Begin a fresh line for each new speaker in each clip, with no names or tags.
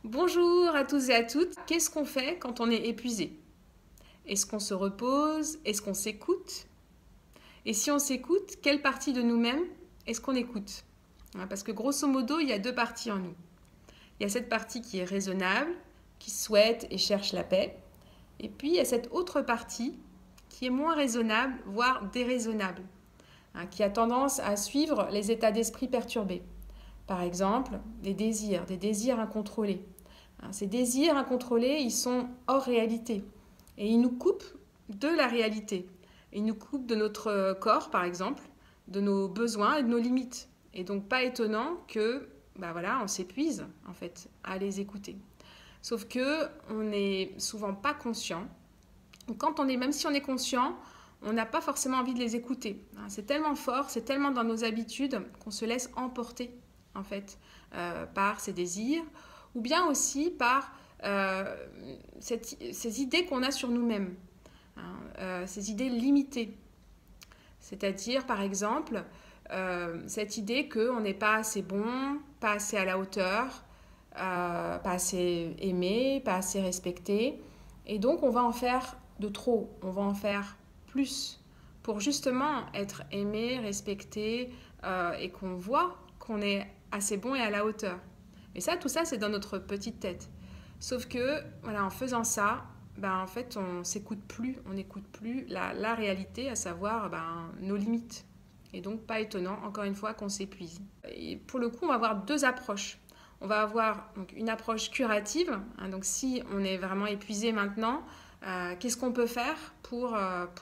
Bonjour à tous et à toutes. Qu'est-ce qu'on fait quand on est épuisé? Est-ce qu'on se repose? Est-ce qu'on s'écoute? Et si on s'écoute, quelle partie de nous-mêmes est-ce qu'on écoute? Parce que grosso modo, il y a deux parties en nous. Il y a cette partie qui est raisonnable, qui souhaite et cherche la paix. Et puis, il y a cette autre partie qui est moins raisonnable, voire déraisonnable, qui a tendance à suivre les états d'esprit perturbés. Par exemple, des désirs incontrôlés. Ces désirs incontrôlés, ils sont hors réalité et ils nous coupent de la réalité. Ils nous coupent de notre corps, par exemple, de nos besoins et de nos limites. Et donc, pas étonnant que, on s'épuise, en fait, à les écouter. Sauf que on n'est souvent pas conscient. Même si on est conscient, on n'a pas forcément envie de les écouter. C'est tellement fort, c'est tellement dans nos habitudes qu'on se laisse emporter, en fait, par ces désirs, ou bien aussi par ces idées qu'on a sur nous-mêmes, ces idées limitées. C'est-à-dire, par exemple, cette idée qu'on n'est pas assez bon, pas assez à la hauteur, pas assez aimé, pas assez respecté. Et donc, on va en faire de trop, on va en faire plus pour justement être aimé, respecté et qu'on voit qu'on est assez bon et à la hauteur. Et ça, tout ça, c'est dans notre petite tête. Sauf que, en faisant ça, en fait, on s'écoute plus, on n'écoute plus la réalité, à savoir nos limites. Et donc, pas étonnant, encore une fois, qu'on s'épuise. Et pour le coup, on va avoir deux approches. On va avoir donc, une approche curative. Donc, si on est vraiment épuisé maintenant, qu'est-ce qu'on peut faire pour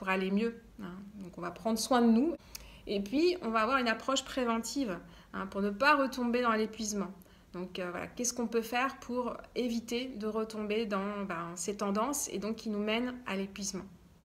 aller mieux? Donc, on va prendre soin de nous. Et puis, on va avoir une approche préventive pour ne pas retomber dans l'épuisement. Donc qu'est-ce qu'on peut faire pour éviter de retomber dans ces tendances et donc qui nous mènent à l'épuisement?